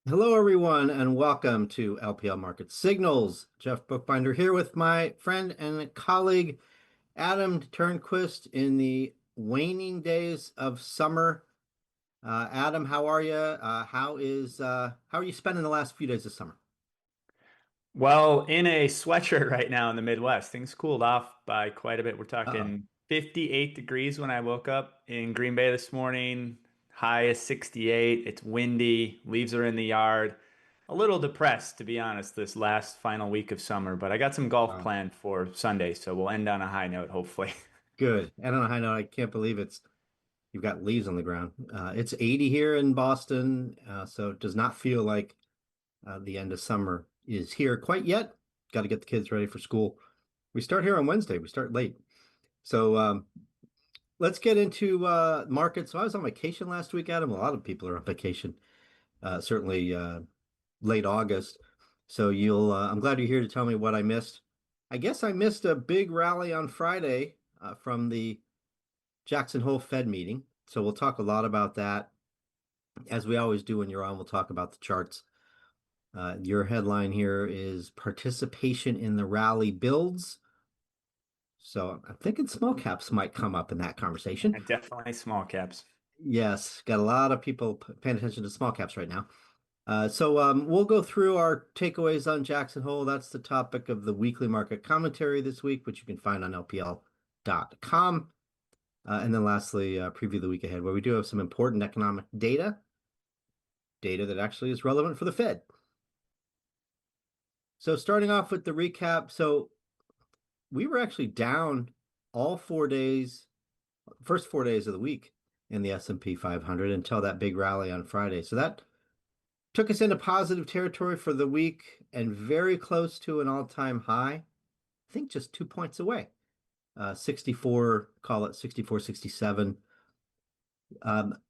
Hello, everyone, and welcome to LPL Market Signals. Jeff Buchbinder here with my friend and colleague Adam Turnquist in the waning days of summer. Adam, how are you? How are you spending the last few days of summer? Well, in a sweatshirt right now in the Midwest, things cooled off by quite a bit. We're Uh-oh. talking 58 degrees when I woke up in Green Bay this morning. High is 68. It's windy. Leaves are in the yard. A little depressed, to be honest, this last final week of summer, but I got some golf Wow. planned for Sunday, so we'll end on a high note, hopefully. Good. I don't know how I can't believe you've got leaves on the ground. It's 80 here in Boston, so it does not feel like the end of summer is here quite yet. Got to get the kids ready for school. We start here on Wednesday. We start late. So let's get into markets. So I was on vacation last week, Adam. A lot of people are on vacation, certainly late August. So I'm glad you're here to tell me what I missed. I guess I missed a big rally on Friday from the Jackson Hole Fed meeting. So we'll talk a lot about that. As we always do when you're on, we'll talk about the charts. Your headline here is participation in the rally builds. So I'm thinking small caps might come up in that conversation. And definitely small caps. Yes, got a lot of people paying attention to small caps right now. So we'll go through our takeaways on Jackson Hole. That's the topic of the weekly market commentary this week, which you can find on LPL.com. And then lastly, preview the week ahead, where we do have some important economic data that actually is relevant for the Fed. So starting off with the recap. So we were actually down all 4 days, first 4 days of the week in the S&P 500 until that big rally on Friday. So that took us into positive territory for the week and very close to an all-time high. I think just 2 points away. 64, call it 64, 67.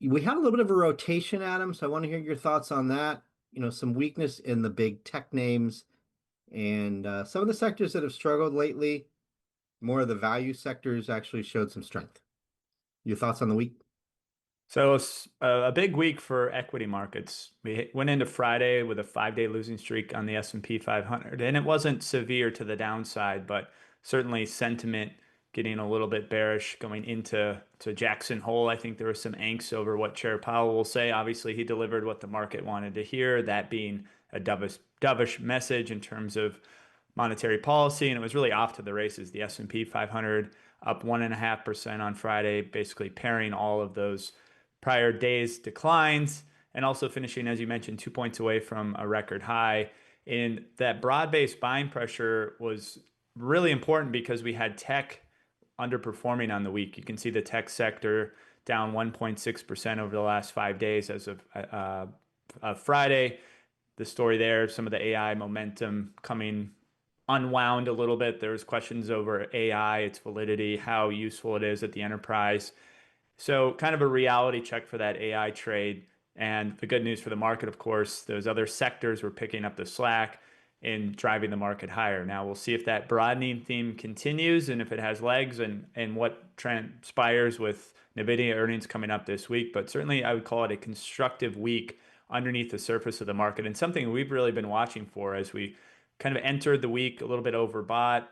We had a little bit of a rotation, Adam, so I want to hear your thoughts on that. Some weakness in the big tech names and some of the sectors that have struggled lately. More of the value sectors actually showed some strength. Your thoughts on the week? So it's a big week for equity markets. We went into Friday with a 5-day losing streak on the S&P 500, and it wasn't severe to the downside, but certainly sentiment getting a little bit bearish going into Jackson Hole. I think there was some angst over what Chair Powell will say. Obviously, he delivered what the market wanted to hear, that being a dovish message in terms of monetary policy, and it was really off to the races. The S&P 500 up 1.5% on Friday, basically pairing all of those prior days declines and also finishing, as you mentioned, 2 points away from a record high. And that broad-based buying pressure was really important because we had tech underperforming on the week. You can see the tech sector down 1.6% over the last 5 days as of Friday. The story there, some of the AI momentum coming unwound a little bit. There's questions over AI, its validity, how useful it is at the enterprise. So, kind of a reality check for that AI trade. And the good news for the market, of course, those other sectors were picking up the slack in driving the market higher. Now, we'll see if that broadening theme continues and if it has legs and what transpires with NVIDIA earnings coming up this week. But certainly, I would call it a constructive week underneath the surface of the market and something we've really been watching for as we kind of entered the week a little bit overbought.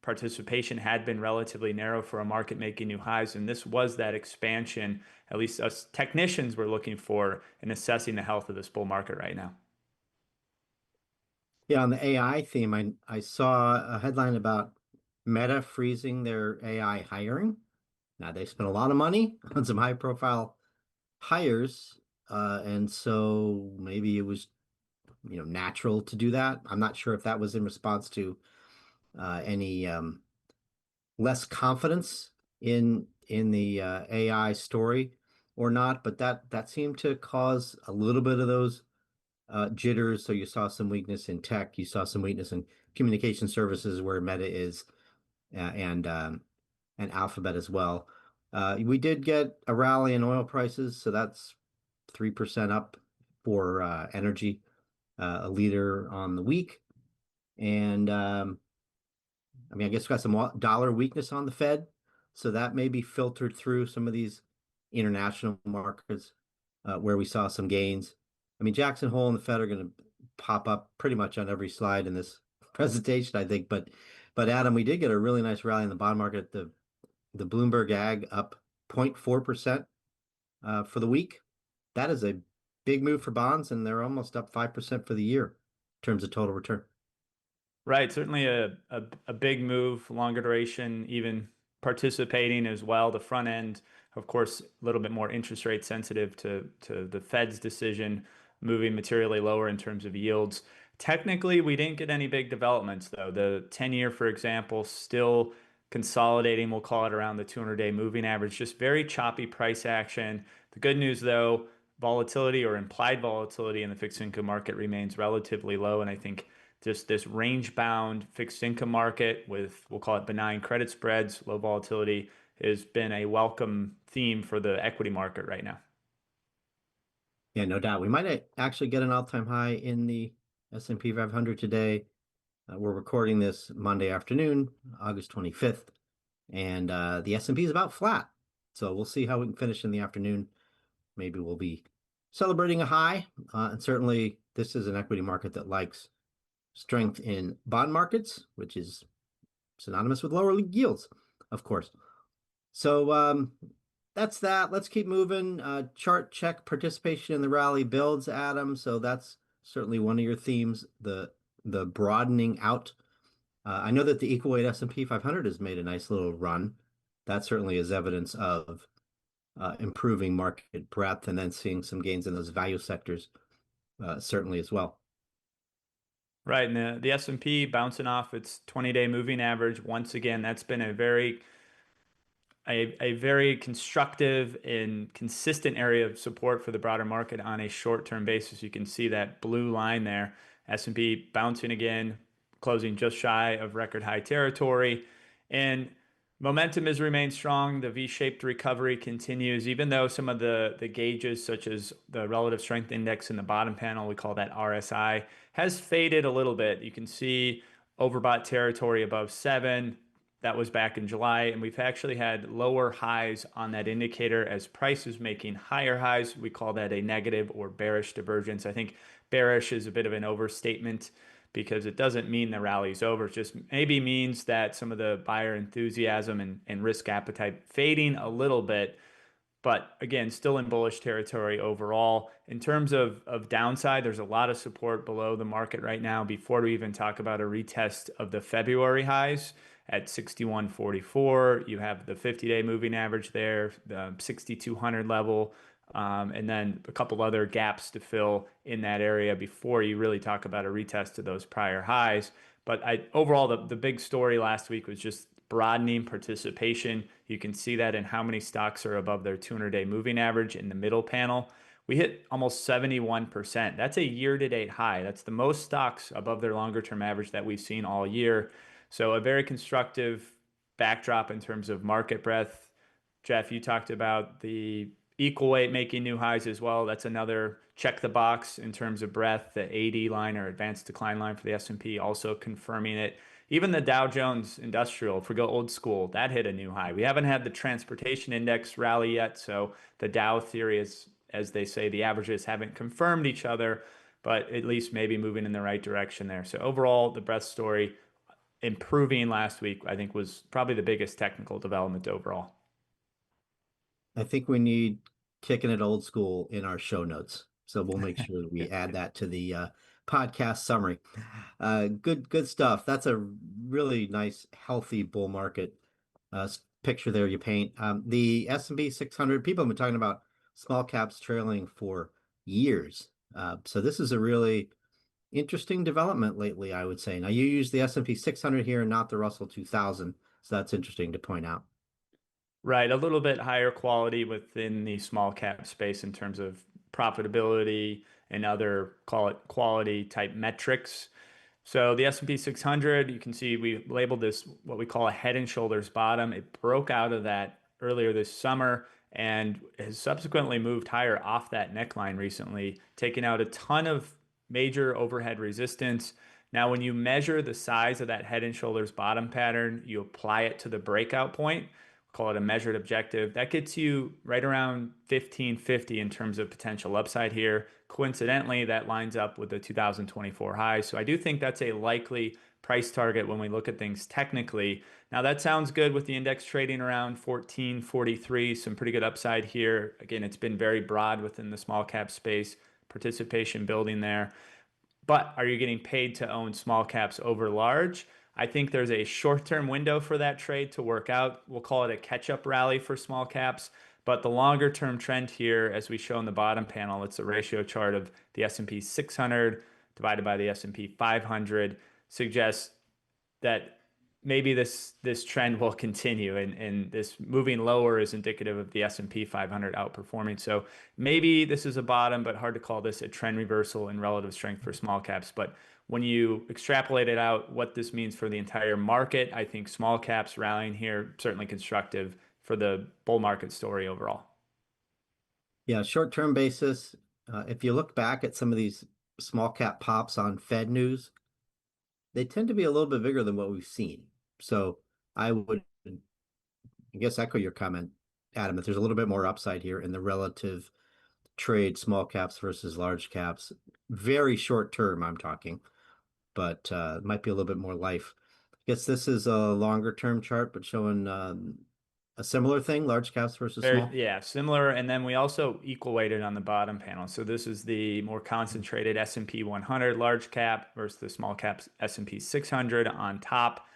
Participation had been relatively narrow for a market making new highs, and this was that expansion, at least us technicians were looking for in assessing the health of this bull market right now. Yeah, on the AI theme, I saw a headline about Meta freezing their AI hiring. Now they spent a lot of money on some high profile hires, and so maybe it was, natural to do that. I'm not sure if that was in response to any less confidence in the AI story or not, but that seemed to cause a little bit of those jitters. So you saw some weakness in tech, you saw some weakness in communication services where Meta is, and Alphabet as well. We did get a rally in oil prices, so that's 3% up for energy, a leader on the week. And I mean, I guess we got some dollar weakness on the Fed, so that may be filtered through some of these international markets where we saw some gains. I mean, Jackson Hole and the Fed are going to pop up pretty much on every slide in this presentation, I think. But Adam, we did get a really nice rally in the bond market. The Bloomberg Ag up 0.4% for the week. That is a big move for bonds, and they're almost up 5% for the year in terms of total return. Right, certainly a big move, longer duration, even participating as well. The front end, of course, a little bit more interest rate sensitive to the Fed's decision, moving materially lower in terms of yields. Technically, we didn't get any big developments though. The 10-year, for example, still consolidating, we'll call it around the 200-day moving average, just very choppy price action. The good news though, volatility or implied volatility in the fixed income market remains relatively low, and I think just this range bound fixed income market with, we'll call it benign credit spreads, low volatility, has been a welcome theme for the equity market right now. Yeah, no doubt. We might actually get an all-time high in the S&P 500 today. We're recording this Monday afternoon, August 25th, and the S&P is about flat. So we'll see how we can finish in the afternoon. Maybe we'll be celebrating a high. And certainly this is an equity market that likes strength in bond markets, which is synonymous with lower yields, of course. So that's that. Let's keep moving. Chart check participation in the rally builds, Adam. So that's certainly one of your themes, the broadening out. I know that the equal weight S&P 500 has made a nice little run. That certainly is evidence of improving market breadth, and then seeing some gains in those value sectors certainly as well. Right, and the S&P bouncing off its 20-day moving average once again. That's been a very constructive and consistent area of support for the broader market on a short-term basis. You can see that blue line there, S&P bouncing again, closing just shy of record high territory. And momentum has remained strong. The V-shaped recovery continues, even though some of the gauges, such as the relative strength index in the bottom panel, we call that RSI, has faded a little bit. You can see overbought territory above 7. That was back in July, and we've actually had lower highs on that indicator as price is making higher highs. We call that a negative or bearish divergence. I think bearish is a bit of an overstatement because it doesn't mean the rally's over. It just maybe means that some of the buyer enthusiasm and risk appetite fading a little bit, but again, still in bullish territory overall. In terms of downside, there's a lot of support below the market right now before we even talk about a retest of the February highs at 61.44. You have the 50-day moving average there, the 6,200 level, and then a couple other gaps to fill in that area before you really talk about a retest of those prior highs. But overall, the big story last week was just broadening participation. You can see that in how many stocks are above their 200-day moving average in the middle panel. We hit almost 71%. That's a year-to-date high. That's the most stocks above their longer-term average that we've seen all year. So a very constructive backdrop in terms of market breadth. Jeff, you talked about the equal weight making new highs as well. That's another check the box in terms of breadth. The 80 line or advanced decline line for the S&P also confirming it. Even the Dow Jones Industrial, if we go old school, that hit a new high. We haven't had the transportation index rally yet, so the Dow theory is, as they say, the averages haven't confirmed each other, but at least maybe moving in the right direction there. So overall, the breadth story improving last week, I think, was probably the biggest technical development overall. I think we need kicking it old school in our show notes. So we'll make sure that we add that to the podcast summary. Good stuff. That's a really nice, healthy bull market picture there you paint. The S&P 600, people have been talking about small caps trailing for years. So this is a really interesting development lately, I would say. Now you use the S&P 600 here and not the Russell 2000. So that's interesting to point out. Right, a little bit higher quality within the small cap space in terms of profitability and other, call it quality type metrics. So the S&P 600, you can see we labeled this what we call a head and shoulders bottom. It broke out of that earlier this summer and has subsequently moved higher off that neckline recently, taking out a ton of major overhead resistance. Now, when you measure the size of that head and shoulders bottom pattern, you apply it to the breakout point. call it a measured objective. That gets you right around 1550 in terms of potential upside here. Coincidentally, that lines up with the 2024 high. So I do think that's a likely price target when we look at things technically. Now that sounds good with the index trading around 1443, some pretty good upside here. Again, it's been very broad within the small cap space, participation building there. But are you getting paid to own small caps over large? I think there's a short-term window for that trade to work out. We'll call it a catch-up rally for small caps. But the longer-term trend here, as we show in the bottom panel, it's a ratio chart of the S&P 600 divided by the S&P 500, suggests that maybe this trend will continue, and this moving lower is indicative of the S&P 500 outperforming. So maybe this is a bottom, but hard to call this a trend reversal in relative strength for small caps. But when you extrapolate it out, what this means for the entire market, I think small caps rallying here certainly constructive for the bull market story overall. Yeah, short-term basis, if you look back at some of these small cap pops on Fed news, they tend to be a little bit bigger than what we've seen. So I would, I guess, echo your comment, Adam, that there's a little bit more upside here in the relative trade, small caps versus large caps. Very short term, I'm talking, but it might be a little bit more life. I guess this is a longer term chart, but showing a similar thing, large caps versus Very, small. yeah, similar. And then we also equal weighted on the bottom panel. So this is the more concentrated S&P 100 large cap versus the small caps S&P 600 on top.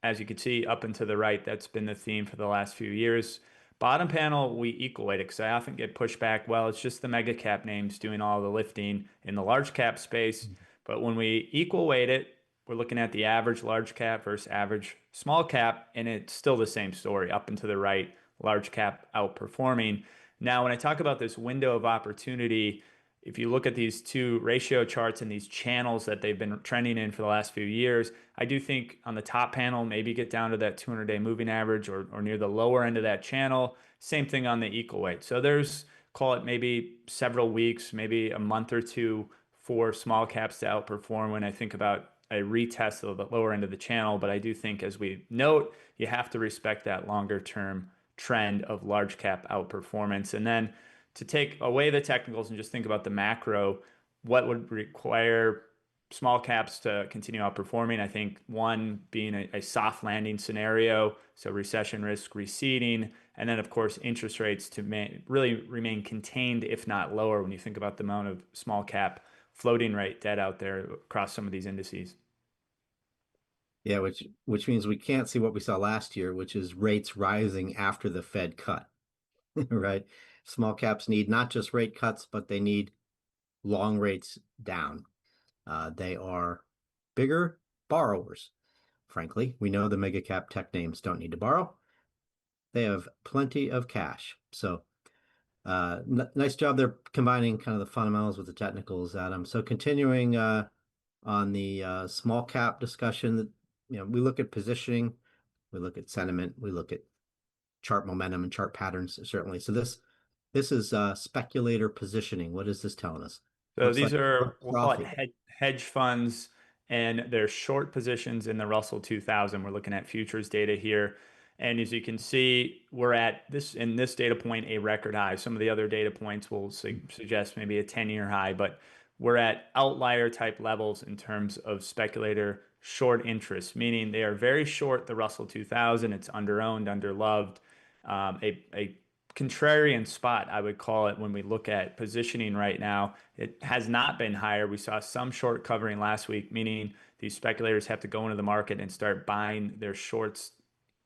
As you can see up and to the right, that's been the theme for the last few years. Bottom panel, we equal weight it because I often get pushback. Well, it's just the mega cap names doing all the lifting in the large cap space. But when we equal weight it, we're looking at the average large cap versus average small cap, and it's still the same story up and to the right, large cap outperforming. Now, when I talk about this window of opportunity, if you look at these two ratio charts and these channels that they've been trending in for the last few years, I do think on the top panel, maybe get down to that 200-day moving average or near the lower end of that channel. Same thing on the equal weight. So there's, call it maybe several weeks, maybe a month or two for small caps to outperform when I think about a retest of the lower end of the channel. But I do think, as we note, you have to respect that longer term trend of large cap outperformance. And then to take away the technicals and just think about the macro, what would require small caps to continue outperforming? I think one being a soft landing scenario, so recession risk receding, and then of course interest rates to really remain contained, if not lower, when you think about the amount of small cap floating rate debt out there across some of these indices. Yeah, which means we can't see what we saw last year, which is rates rising after the Fed cut, right? Small caps need not just rate cuts, but they need long rates down. They are bigger borrowers. Frankly, we know the mega cap tech names don't need to borrow. They have plenty of cash. So nice job there combining kind of the fundamentals with the technicals, Adam. So continuing on the small cap discussion, that we look at positioning, we look at sentiment, we look at chart momentum and chart patterns, certainly. So this is speculator positioning. What is this telling us? So Looks these like are, we'll call it frothy. hedge funds, and they're short positions in the Russell 2000. We're looking at futures data here. And as you can see, we're at this, in this data point, a record high. Some of the other data points will suggest maybe a 10-year high, but we're at outlier type levels in terms of speculator short interest, meaning they are very short the Russell 2000. It's underowned, underloved, a contrarian spot, I would call it, when we look at positioning right now. It has not been higher. We saw some short covering last week, meaning these speculators have to go into the market and start buying their shorts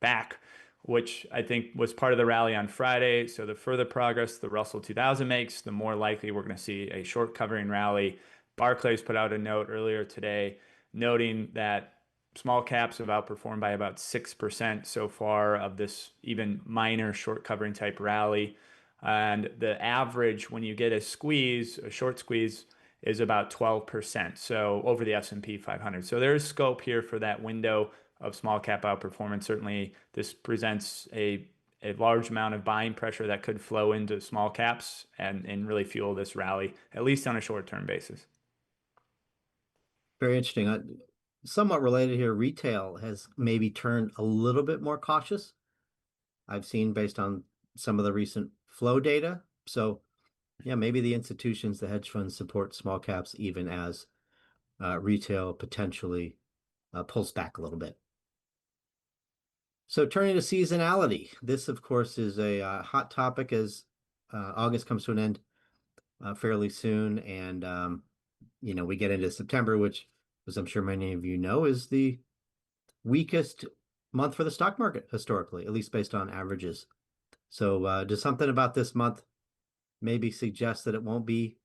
back, which I think was part of the rally on Friday. So the further progress the Russell 2000 makes, the more likely we're going to see a short covering rally. Barclays put out a note earlier today noting that small caps have outperformed by about 6% so far of this even minor short covering type rally. And the average when you get a squeeze, a short squeeze, is about 12%. So over the S&P 500. So there's scope here for that window of small cap outperformance. Certainly this presents a large amount of buying pressure that could flow into small caps and really fuel this rally, at least on a short-term basis. Very interesting. Somewhat related here, retail has maybe turned a little bit more cautious. I've seen based on some of the recent flow data. So yeah, maybe the institutions, the hedge funds support small caps even as retail potentially pulls back a little bit. So turning to seasonality, this of course is a hot topic as August comes to an end fairly soon, and we get into September, which, as I'm sure many of you know, is the weakest month for the stock market historically, at least based on averages. So does something about this month maybe suggest that it won't be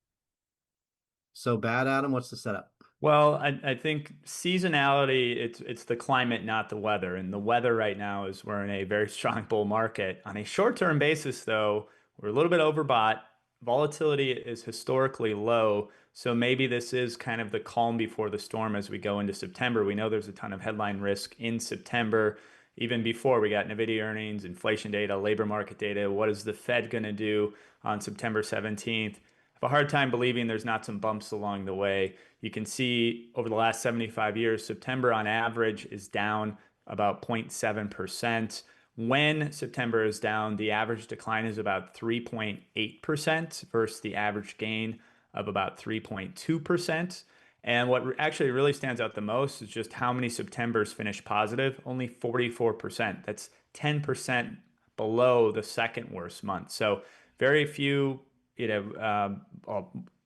so bad, Adam? What's the setup? Well, I think seasonality, it's the climate, not the weather. And the weather right now is we're in a very strong bull market. On a short-term basis, though, we're a little bit overbought. Volatility is historically low. So maybe this is kind of the calm before the storm as we go into September. We know there's a ton of headline risk in September. Even before we got Nvidia earnings, inflation data, labor market data. What is the Fed going to do on September 17th? I have a hard time believing there's not some bumps along the way. You can see over the last 75 years, September on average is down about 0.7%. When September is down, the average decline is about 3.8% versus the average gain of about 3.2%. And what actually really stands out the most is just how many Septembers finish positive. Only 44%. That's 10% below the second worst month. So very few,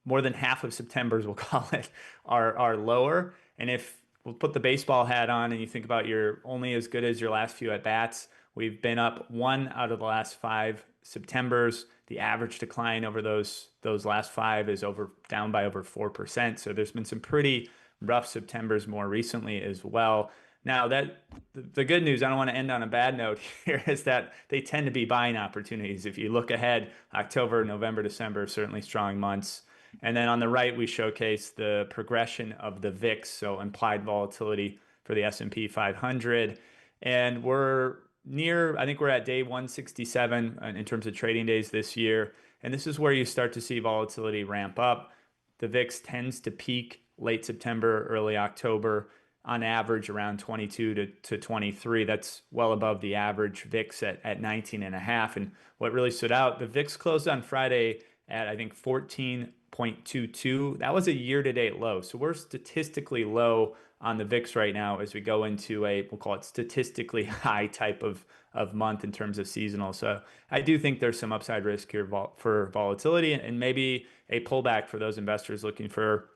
more than half of September's, we'll call it, are lower. And if we'll put the baseball hat on and you think about you're only as good as your last few at bats, we've been up one out of the last five Septembers. The average decline over those last five is down by over 4%. So there's been some pretty rough Septembers more recently as well. Now that the good news, I don't want to end on a bad note here, is that they tend to be buying opportunities. If you look ahead, October, November, December, certainly strong months. And then on the right, we showcase the progression of the VIX, so implied volatility for the S&P 500. And I think we're at day 167 in terms of trading days this year. And this is where you start to see volatility ramp up. The VIX tends to peak late September, early October, on average around 22 to 23. That's well above the average VIX at 19 and a half. And what really stood out, the VIX closed on Friday at, I think, 14.22. That was a year-to-date low. So we're statistically low on the VIX right now as we go into we'll call it statistically high type of month in terms of seasonal. So I do think there's some upside risk here for volatility and maybe a pullback for those investors looking for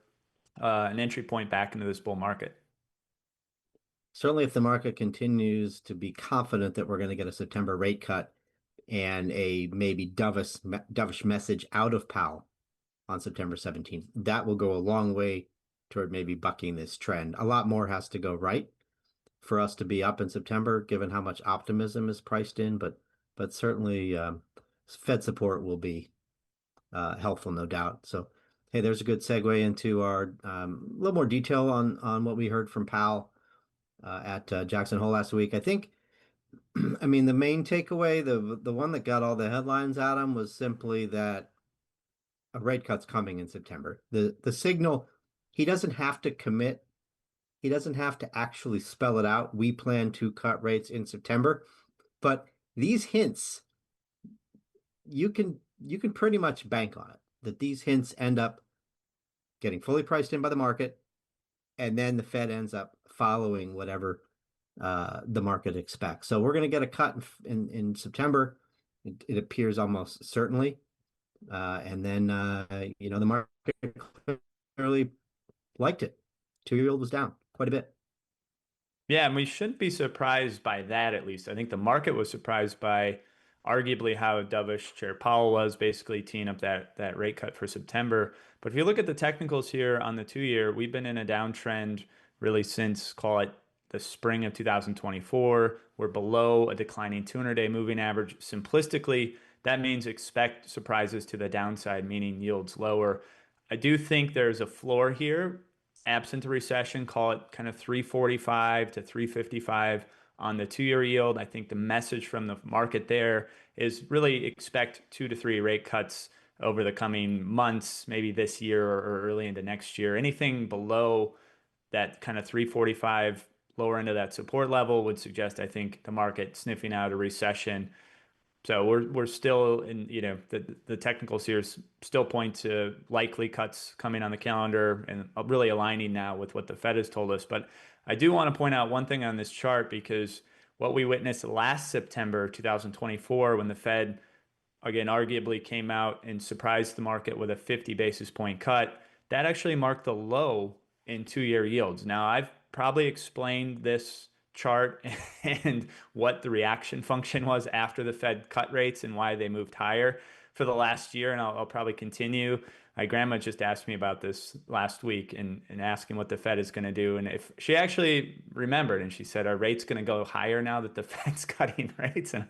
an entry point back into this bull market. Certainly, if the market continues to be confident that we're going to get a September rate cut and a maybe dovish message out of Powell on September 17th, that will go a long way toward maybe bucking this trend. A lot more has to go right for us to be up in September, given how much optimism is priced in. But certainly, Fed support will be helpful, no doubt. So, hey, there's a good segue into our little more detail on what we heard from Powell at Jackson Hole last week. I think, I mean, the main takeaway, the one that got all the headlines, Adam, was simply that a rate cut's coming in September. The signal, he doesn't have to commit. He doesn't have to actually spell it out. We plan to cut rates in September, but these hints, you can pretty much bank on it that these hints end up getting fully priced in by the market, and then the Fed ends up following whatever the market expects. So we're going to get a cut in September. It appears almost certainly. And then, the market clearly liked it. 2-year-old was down quite a bit. Yeah, and we shouldn't be surprised by that, at least. I think the market was surprised by arguably how dovish Chair Powell was basically teeing up that rate cut for September. But if you look at the technicals here on the 2-year, we've been in a downtrend really since, call it, the spring of 2024. We're below a declining 200-day moving average. Simplistically, that means expect surprises to the downside, meaning yields lower. I do think there's a floor here. Absent a recession, call it kind of 345 to 355 on the 2-year yield. I think the message from the market there is really expect 2 to 3 rate cuts over the coming months, maybe this year or early into next year. Anything below that kind of 345 lower end of that support level would suggest, I think, the market sniffing out a recession. So we're still in, the technicals here still point to likely cuts coming on the calendar and really aligning now with what the Fed has told us. But I do want to point out one thing on this chart because what we witnessed last September 2024 when the Fed again arguably came out and surprised the market with a 50 basis point cut, that actually marked the low in 2-year yields. Now, I've probably explained this chart and what the reaction function was after the Fed cut rates and why they moved higher for the last year, and I'll probably continue. My grandma just asked me about this last week and asking what the Fed is going to do. And if she actually remembered and she said, are rates going to go higher now that the Fed's cutting rates? And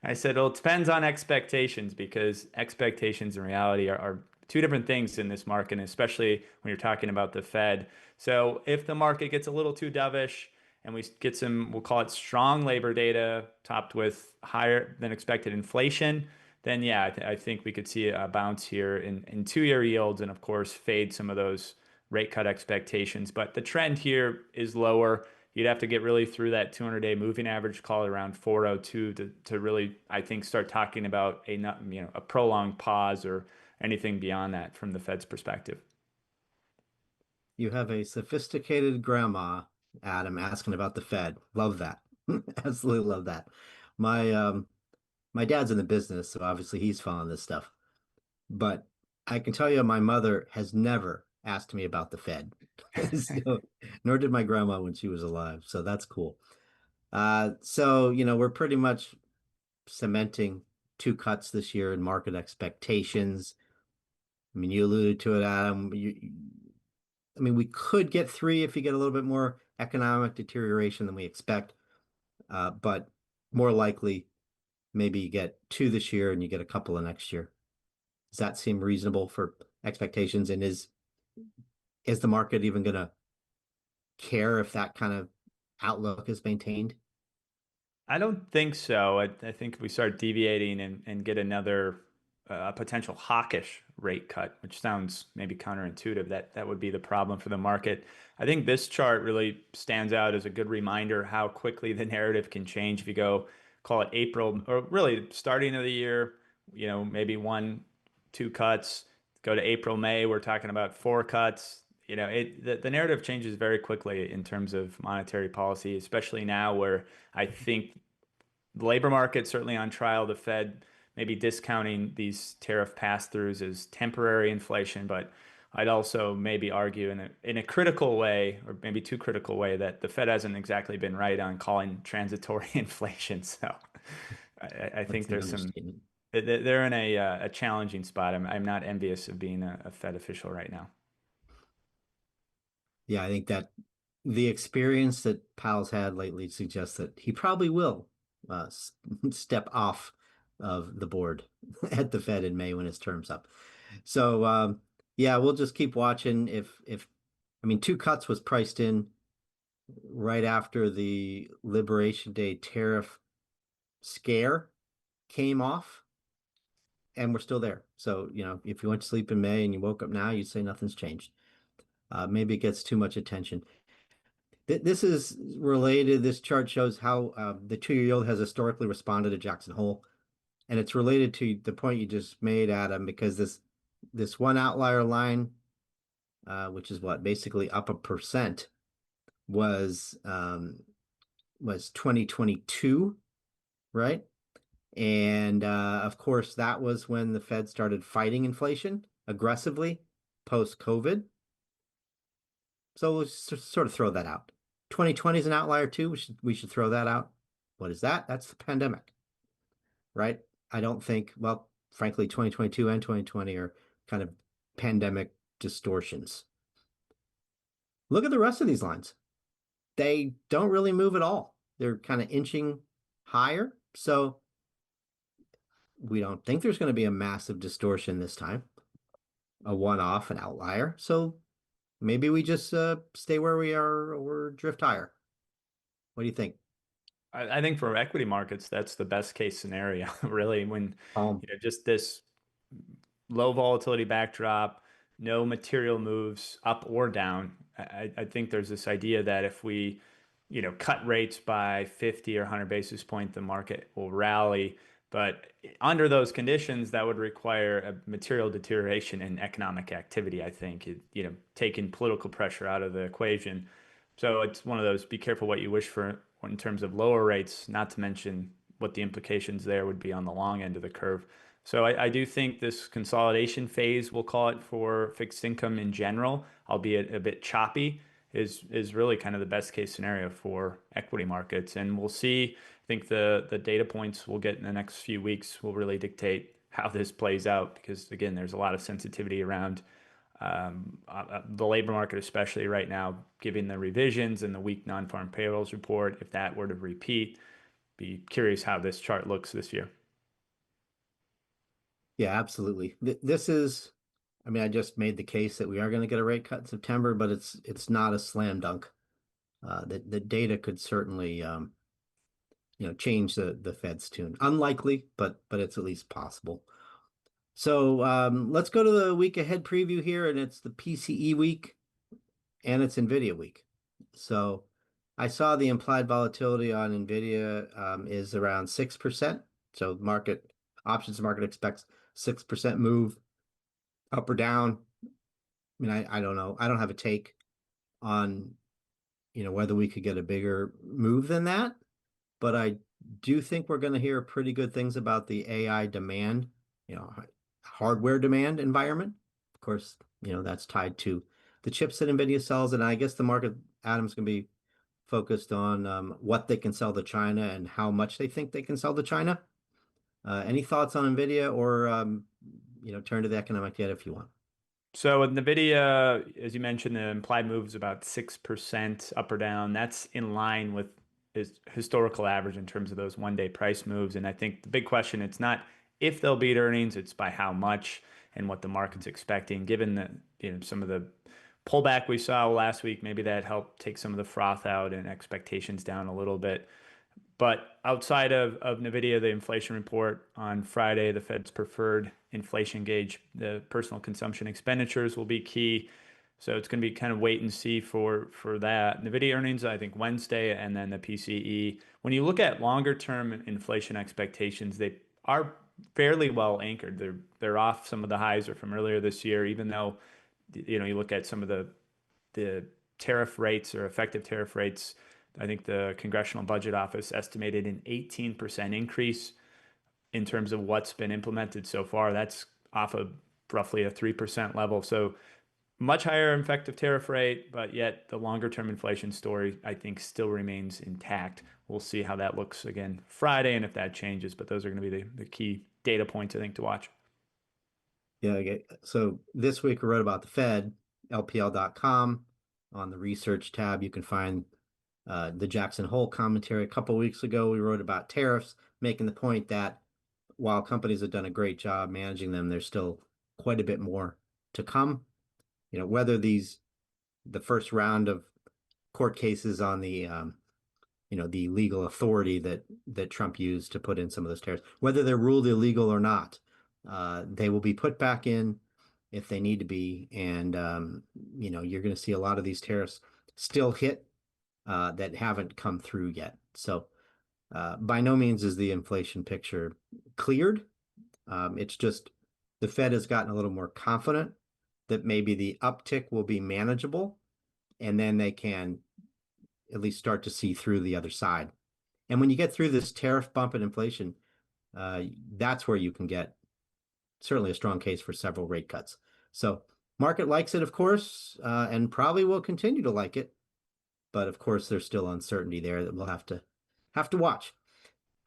I said, well, it depends on expectations because expectations and reality are two different things in this market, and especially when you're talking about the Fed. So if the market gets a little too dovish and we get some, we'll call it strong labor data topped with higher than expected inflation, then yeah, I think we could see a bounce here in 2-year yields and of course fade some of those rate cut expectations. But the trend here is lower. You'd have to get really through that 200-day moving average, call it around 402 to really, I think, start talking about a prolonged pause or anything beyond that from the Fed's perspective. You have a sophisticated grandma, Adam, asking about the Fed. Love that. Absolutely love that. My my dad's in the business, so obviously he's following this stuff. But I can tell you my mother has never asked me about the Fed. So, nor did my grandma when she was alive. So that's cool. So, we're pretty much cementing 2 cuts this year in market expectations. I mean, you alluded to it, Adam. I mean, we could get 3 if you get a little bit more economic deterioration than we expect. But more likely, maybe you get 2 this year and you get a couple of next year. Does that seem reasonable for expectations? And is the market even going to care if that kind of outlook is maintained? I don't think so. I think if we start deviating and get another potential hawkish rate cut, which sounds maybe counterintuitive, that would be the problem for the market. I think this chart really stands out as a good reminder how quickly the narrative can change if you go call it April or really starting of the year, maybe 1, 2 cuts, go to April, May, we're talking about 4 cuts. The narrative changes very quickly in terms of monetary policy, especially now where I think the labor market certainly on trial, the Fed maybe discounting these tariff pass-throughs as temporary inflation, but I'd also maybe argue in a critical way, or maybe too critical way, that the Fed hasn't exactly been right on calling transitory inflation. So I think That's an there's some understatement. they're in a challenging spot. I'm not envious of being a Fed official right now. Yeah, I think that the experience that Powell's had lately suggests that he probably will step off of the board at the Fed in May when his term's up. So yeah, we'll just keep watching. If I mean 2 cuts was priced in right after the Liberation Day tariff scare came off, and we're still there. So if you went to sleep in May and you woke up now, you'd say nothing's changed. Maybe it gets too much attention. This is related. This chart shows how the 2-year yield has historically responded to Jackson Hole, and it's related to the point you just made, Adam, because this one outlier line, which is what basically up 1%, was 2022, right? And of course, that was when the Fed started fighting inflation aggressively post COVID. So let's sort of throw that out. 2020 is an outlier too. We should throw that out. What is that? That's the pandemic, right? I don't think, well, frankly, 2022 and 2020 are kind of pandemic distortions. Look at the rest of these lines. They don't really move at all. They're kind of inching higher. So we don't think there's going to be a massive distortion this time, a one-off, an outlier. So maybe we just stay where we are or drift higher. What do you think? I think for equity markets, that's the best case scenario, really, when just this low volatility backdrop, no material moves up or down. I think there's this idea that if we, cut rates by 50 or 100 basis point, the market will rally. But under those conditions, that would require a material deterioration in economic activity, I think, taking political pressure out of the equation. So it's one of those, be careful what you wish for in terms of lower rates, not to mention what the implications there would be on the long end of the curve. So I do think this consolidation phase, we'll call it, for fixed income in general, albeit a bit choppy, is really kind of the best case scenario for equity markets. And we'll see. I think the data points we'll get in the next few weeks will really dictate how this plays out because, again, there's a lot of sensitivity around the labor market, especially right now, given the revisions and the weak non-farm payrolls report. If that were to repeat, be curious how this chart looks this year. Yeah, absolutely. This is, I mean, I just made the case that we are going to get a rate cut in September, but it's not a slam dunk. The data could certainly change the Fed's tune. Unlikely, but it's at least possible. So let's go to the week ahead preview here, and it's the PCE week and it's NVIDIA week. So I saw the implied volatility on NVIDIA is around 6%. So options market expects 6% move up or down. I mean, I don't know. I don't have a take on, whether we could get a bigger move than that, but I do think we're going to hear pretty good things about the AI demand, hardware demand environment. Of course, that's tied to the chips that NVIDIA sells, and I guess the market, Adam's going to be focused on what they can sell to China and how much they think they can sell to China. Any thoughts on NVIDIA or, turn to the economic data if you want. So with NVIDIA, as you mentioned, the implied move is about 6% up or down. That's in line with historical average in terms of those one-day price moves. And I think the big question, it's not if they'll beat earnings, it's by how much and what the market's expecting. Given that, some of the pullback we saw last week, maybe that helped take some of the froth out and expectations down a little bit. But outside of NVIDIA, the inflation report on Friday, the Fed's preferred inflation gauge, the personal consumption expenditures will be key. So it's going to be kind of wait and see for that. NVIDIA earnings, I think Wednesday, and then the PCE. When you look at longer term inflation expectations, they are fairly well anchored. They're off some of the highs are from earlier this year, even though you look at some of the tariff rates or effective tariff rates. I think the Congressional Budget Office estimated an 18% increase in terms of what's been implemented so far. That's off of roughly a 3% level. So much higher effective tariff rate, but yet the longer term inflation story, I think, still remains intact. We'll see how that looks again Friday and if that changes, but those are going to be the key data points, I think, to watch. Yeah, okay. So this week we wrote about the Fed, LPL.com. On the research tab, you can find the Jackson Hole commentary. A couple of weeks ago, we wrote about tariffs, making the point that while companies have done a great job managing them, there's still quite a bit more to come. Whether the first round of court cases on the legal authority that Trump used to put in some of those tariffs, whether they're ruled illegal or not, they will be put back in if they need to be. And, you're going to see a lot of these tariffs still hit that haven't come through yet. So by no means is the inflation picture cleared. It's just the Fed has gotten a little more confident that maybe the uptick will be manageable, and then they can at least start to see through the other side. And when you get through this tariff bump in inflation, that's where you can get certainly a strong case for several rate cuts. So market likes it, of course, and probably will continue to like it. But of course, there's still uncertainty there that we'll have to watch.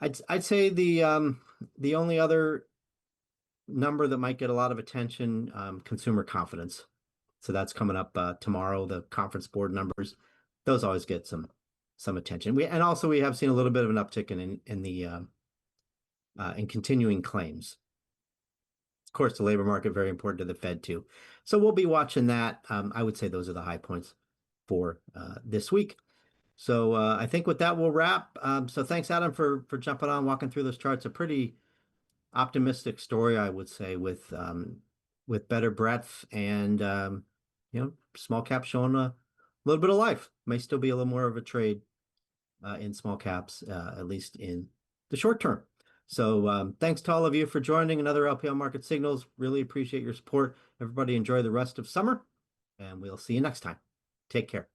I'd say the only other number that might get a lot of attention, consumer confidence. So that's coming up tomorrow. The conference board numbers, those always get some attention. We have seen a little bit of an uptick in continuing claims. Of course, the labor market very important to the Fed too. So we'll be watching that. I would say those are the high points for this week. So I think with that we'll wrap. So thanks, Adam, for jumping on, walking through those charts. A pretty optimistic story, I would say, with better breadth and small cap showing a little bit of life. May still be a little more of a trade in small caps, at least in the short term. So thanks to all of you for joining another LPL Market Signals. Really appreciate your support. Everybody enjoy the rest of summer, and we'll see you next time. Take care.